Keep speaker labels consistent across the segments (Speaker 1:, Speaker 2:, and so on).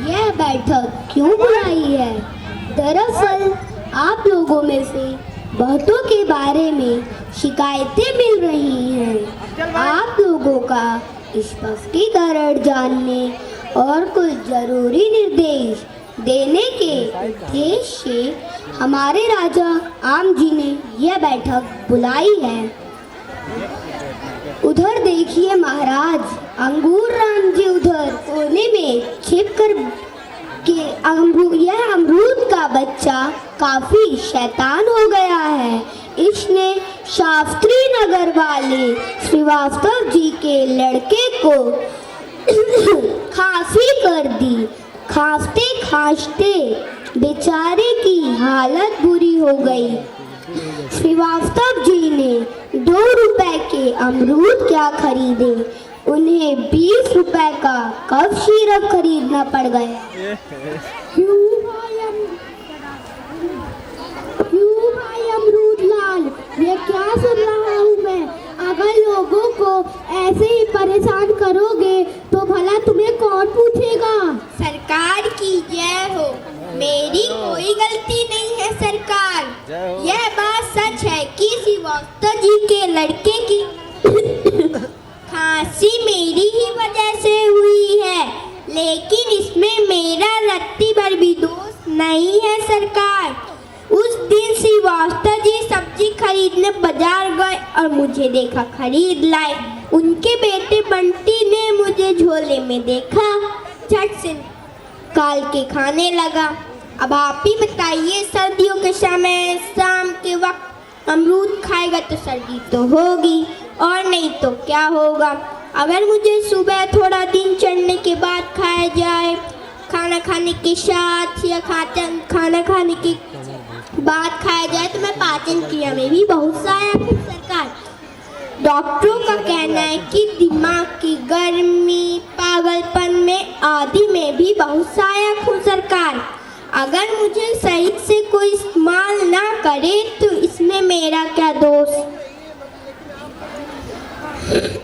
Speaker 1: यह बैठक क्यों बुलाई है? दरअसल आप लोगों में से बहुतों के बारे में शिकायतें मिल रही हैं। आप लोगों का स्पष्टीकरण जानने और कुछ जरूरी निर्देश देने के उद्देश्य से हमारे राजा आम जी ने यह बैठक बुलाई है। उधर देखिए महाराज, अंगूर राम जी उधर कोने में छिपकर के यह अमरूद का बच्चा काफी शैतान हो गया है। इसने शास्त्री नगर वाले श्रीवास्तव जी के लड़के को खांसी कर दी। खांसते खांसते बेचारे की हालत बुरी हो गई। श्रीवास्तव जी ने 2 रुपए के अमरूद क्या खरीदे, उन्हें 20 रुपए का कफ सिरप खरीदना पड़ गया। क्यों भाई अमरूद लाल, ये क्या सुन रहा हूँ मैं? अगर लोगों को ऐसे ही परेशान करोगे तो भला तुम्हें कौन पूछेगा?
Speaker 2: सरकार की जय हो। मेरी कोई गलती नहीं है सरकार। यह बात सच है कि श्रीवास्तव जी के लड़के की खांसी मेरी ही वजह से हुई है, लेकिन इसमें मेरा रत्ती भर भी दोष नहीं है सरकार। उस दिन श्रीवास्तव जी सब्जी खरीदने बाजार गए और मुझे देखा खरीद लाए। उनके बेटे बंटी ने मुझे झोले में देखा, झट से काल के खाने लगा। अब आप ही बताइए, सर्दियों के समय शाम के वक्त अमरूद खाएगा तो सर्दी तो होगी, और नहीं तो क्या होगा। अगर मुझे सुबह थोड़ा दिन चढ़ने के बाद खाया जाए, खाना खाने के साथ या खाना खाने के बाद खाया जाए तो मैं पाचन क्रिया में भी बहुत सहायक हूँ सरकार। डॉक्टरों का कहना है कि दिमाग की गर्मी, पागलपन में आदि में भी बहुत सहायक हूँ सरकार। अगर मुझे सही से कोई इस्तेमाल ना करे तो इसमें मेरा क्या दोष?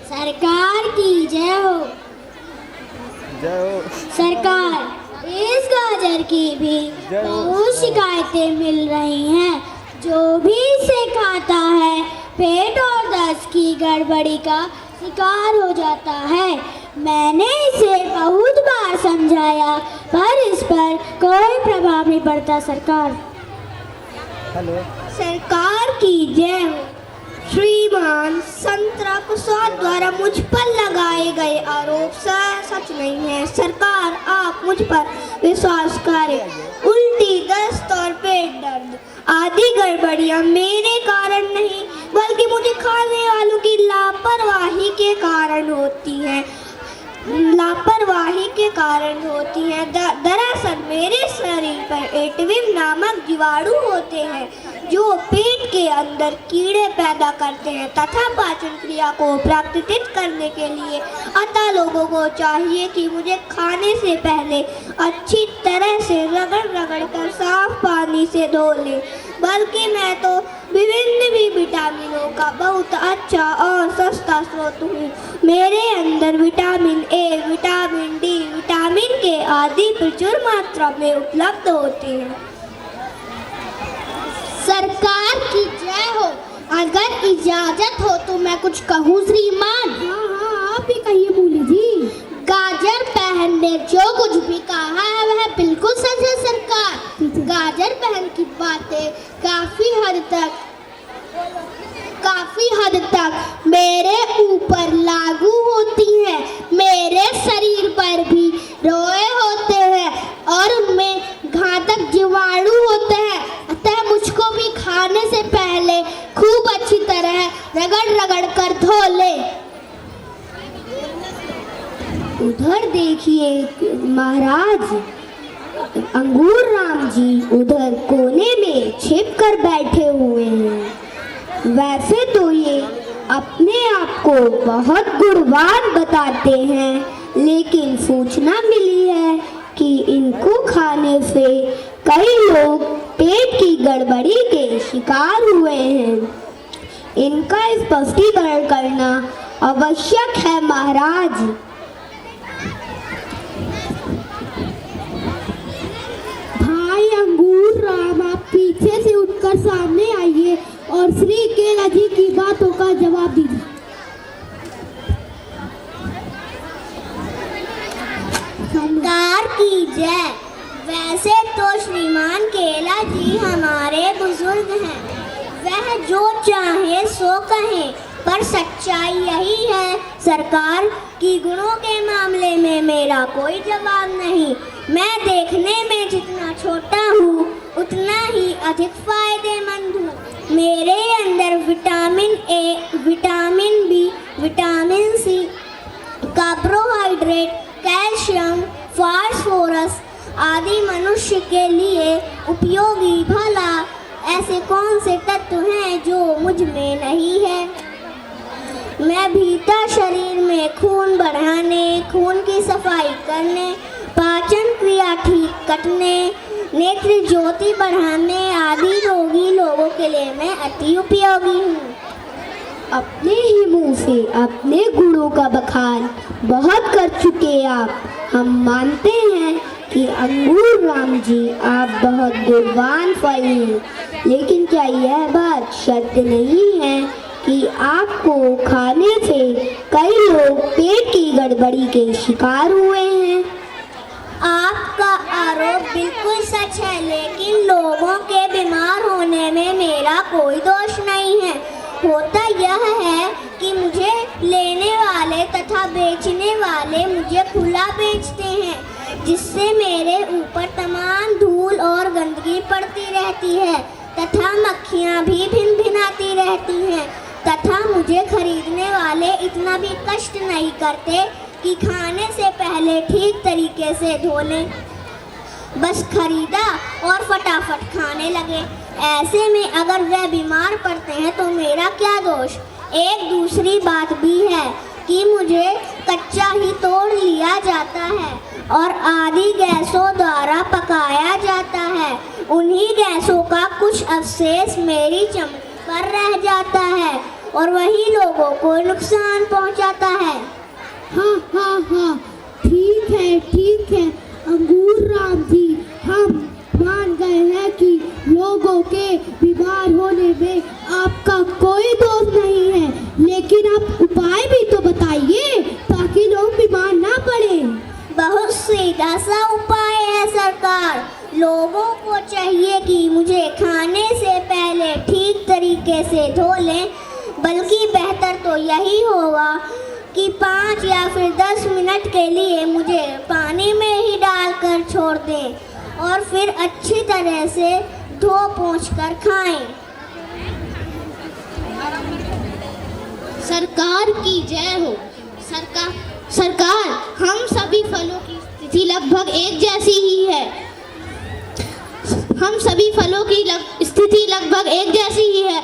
Speaker 2: सरकार की जय हो। सरकार, इस गाजर की भी बहुत शिकायतें मिल रही हैं। जो भी इसे खाता है पेट और दस्त की गड़बड़ी का शिकार हो जाता है। मैंने इसे बहुत बार समझाया पर इस पर कोई प्रभाव नहीं पड़ता सरकार। सरकार की जय हो। श्रीमान संतरा प्रसाद द्वारा मुझ पर लगाए गए आरोप सच नहीं है सरकार। आप मुझ पर विश्वास करें। उल्टी, दस्त और पेट दर्द आदि गड़बड़ियां मेरे कारण नहीं बल्कि मुझे खाने वालों की लापरवाही के कारण होती हैं। दरअसल मेरे शरीर पर एटविम नामक जीवाणु होते हैं जो पेट के अंदर कीड़े पैदा करते हैं तथा पाचन क्रिया को प्रभावित करने के लिए अतः लोगों को चाहिए कि मुझे खाने से पहले अच्छी तरह से रगड़ कर साफ पानी से धो लें। बल्कि मैं तो विभिन्न विटामिनों का बहुत अच्छा और सस्ता स्रोत हूँ। मेरे अंदर vitamin A, vitamin D, vitamin के आदि प्रचुर मात्रा में उपलब्ध होते हैं। सरकार की जय हो। अगर इजाजत हो तो मैं कुछ कहूँ श्रीमान? हाँ, आप ही कहिए मूली जी। गाजर बहन ने जो कुछ भी कहा है वह बिल्कुल सच है सरकार। गाजर बहन की बातें काफी हद तक मेरे ऊपर लागू होती हैं। मेरे शरीर पर भी रोए होते हैं और उनमें घातक जीवाणु होते हैं, अतः मुझको भी खाने से पहले खूब अच्छी तरह रगड़ कर धो ले। उधर देखिए महाराज, अंगूर राम जी उधर कोने में छिप कर बैठे हुए हैं। वैसे तो ये अपने आप को बहुत गुणवान बताते हैं, लेकिन सूचना मिली है कि इनको खाने से कई लोग पेट की गड़बड़ी के शिकार हुए हैं। इनका स्पष्टीकरण करना आवश्यक है महाराज।
Speaker 1: उठकर सामने आइए और श्री केला जी की बातों का जवाब दीजिए।
Speaker 2: सरकार की जय। वैसे तो श्रीमान केला जी हमारे बुजुर्ग हैं, वह जो चाहे सो कहें, पर सच्चाई यही है सरकार कि गुणों के मामले में मेरा कोई जवाब नहीं। मैं देखने में जितना छोटा हूँ उतना ही अधिक फायदेमंद हूँ। मेरे अंदर vitamin A, vitamin B, vitamin C, carbohydrate, calcium, phosphorus आदि मनुष्य के लिए उपयोगी भला ऐसे कौन से तत्व हैं जो मुझ में नहीं है। मैं भीतर शरीर में खून बढ़ाने, खून की सफाई करने, पाचन क्रिया ठीक करने, नेत्र ज्योति बढ़ाने आदि रोगी लोगों के लिए मैं अति उपयोगी हूँ।
Speaker 1: अपने ही मुंह से अपने गुणों का बखान बहुत कर चुके आप। हम मानते हैं कि अंगूर राम जी आप बहुत गुणवान फल हैं, लेकिन क्या यह बात शर्त नहीं है कि आपको खाने से कई लोग पेट की गड़बड़ी के शिकार हुए हैं?
Speaker 2: आपका आरोप बिल्कुल सच है, लेकिन लोगों के बीमार होने में मेरा कोई दोष नहीं है। होता यह है कि मुझे लेने वाले तथा बेचने वाले मुझे खुला बेचते हैं, जिससे मेरे ऊपर तमाम धूल और गंदगी पड़ती रहती है तथा मक्खियाँ भी भिनभिनाती रहती हैं, तथा मुझे खरीदने वाले इतना भी कष्ट नहीं करते कि खाने से पहले ठीक तरीके से धो लें। बस खरीदा और फटाफट खाने लगे। ऐसे में अगर वह बीमार पड़ते हैं तो मेरा क्या दोष। एक दूसरी बात भी है कि मुझे कच्चा ही तोड़ लिया जाता है और आदि गैसों द्वारा पकाया जाता है। उन्हीं गैसों का कुछ अवशेष मेरी चमड़ी पर रह जाता है और वही लोगों को नुकसान पहुंचाता है।
Speaker 1: हाँ हाँ हाँ, ठीक है अंगूर राम जी, हम मान गए हैं कि लोगों के बीमार होने में आपका कोई दोष नहीं है, लेकिन आप उपाय भी तो बताइए ताकि लोग बीमार ना पड़े।
Speaker 2: बहुत सीधा सा उपाय है सरकार। लोगों को चाहिए कि मुझे खाने से पहले ठीक तरीके से धो लें, बल्कि बेहतर तो यही होगा कि 5 या फिर 10 मिनट के लिए मुझे पानी में ही डालकर छोड़ दें और फिर अच्छी तरह से धो पोंछ कर खाएं।
Speaker 3: सरकार की जय हो। सरकार, हम सभी फलों की स्थिति लगभग एक जैसी ही है। हम सभी फलों की स्थिति लगभग एक जैसी ही है।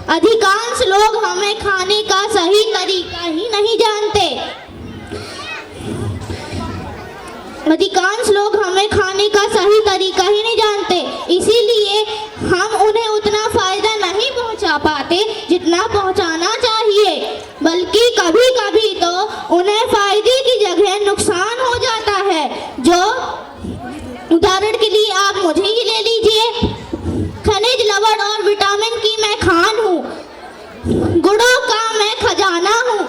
Speaker 3: अधिकांश लोग हमें खाने का सही तरीका ही नहीं जानते। अधिकांश लोग हमें खाने का सही तरीका ही नहीं जानते, इसीलिए हम उन्हें उतना फायदा नहीं पहुंचा पाते जितना पहुंचाना चाहिए, बल्कि कभी कभी तो उन्हें फायदे की जगह नुकसान हो जाता है। जो उदाहरण के लिए आप मुझे ही ले लीजिए। खनिज, लवण और विटामिन की मैं खान हूँ, गुणों का मैं खजाना हूँ।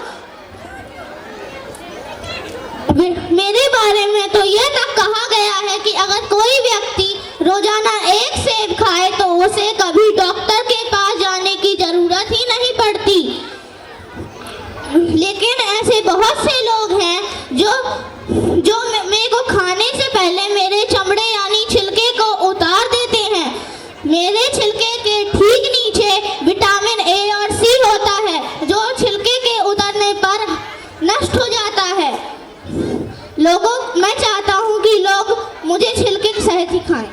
Speaker 3: मेरे बारे में तो यह तक कहा गया है कि अगर कोई व्यक्ति रोजाना 1 सेब खाए तो उसे कभी डॉक्टर के पास जाने की जरूरत ही नहीं पड़ती। लेकिन ऐसे बहुत से लोग हैं जो मेरे को खाने से पहले मेरे चमड़े यानी छिलके को उतार देते हैं। मेरे छिलके के ठीक नीचे विटामिन ए और सी होता है, जो छिलके के उतरने पर नष्ट हो जाता है। मैं चाहता हूँ कि लोग मुझे छिलके सहित ही खाएं।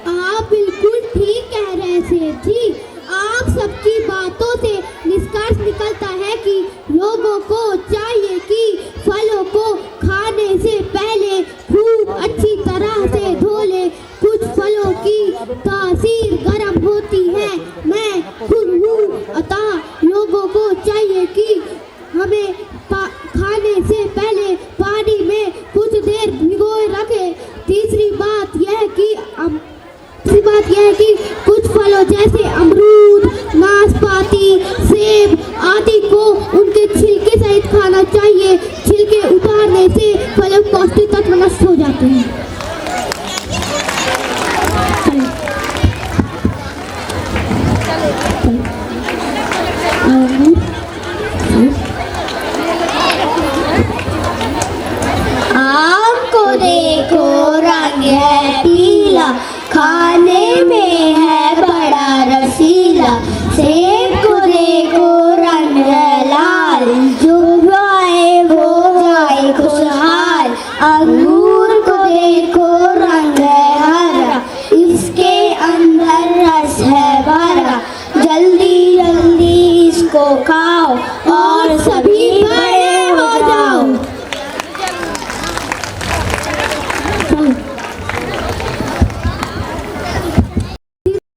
Speaker 1: आप बिल्कुल ठीक कह रहे हैं सेठ जी। आप सबकी बातों से निष्कर्ष निकलता है कि लोगों को चाहिए कि फलों को खाने से पहले खूब अच्छी तरह से धो ले। कुछ फलों की तासीर गर्म होती है, मैं खुद हूँ, अतः लोगों को चाहिए कि हमें खाने से पहले पानी में कुछ देर भिगोए रखें। तीसरी बात यह है कि कुछ फल रंग है पीला, खाने में है बड़ा रसीला। सेब को देखो रंग है लाल, जो आए वो जाए खुशहाल। अंगूर को देखो रंग है हरा, इसके अंदर रस है भरा। जल्दी जल्दी इसको खाओ और सब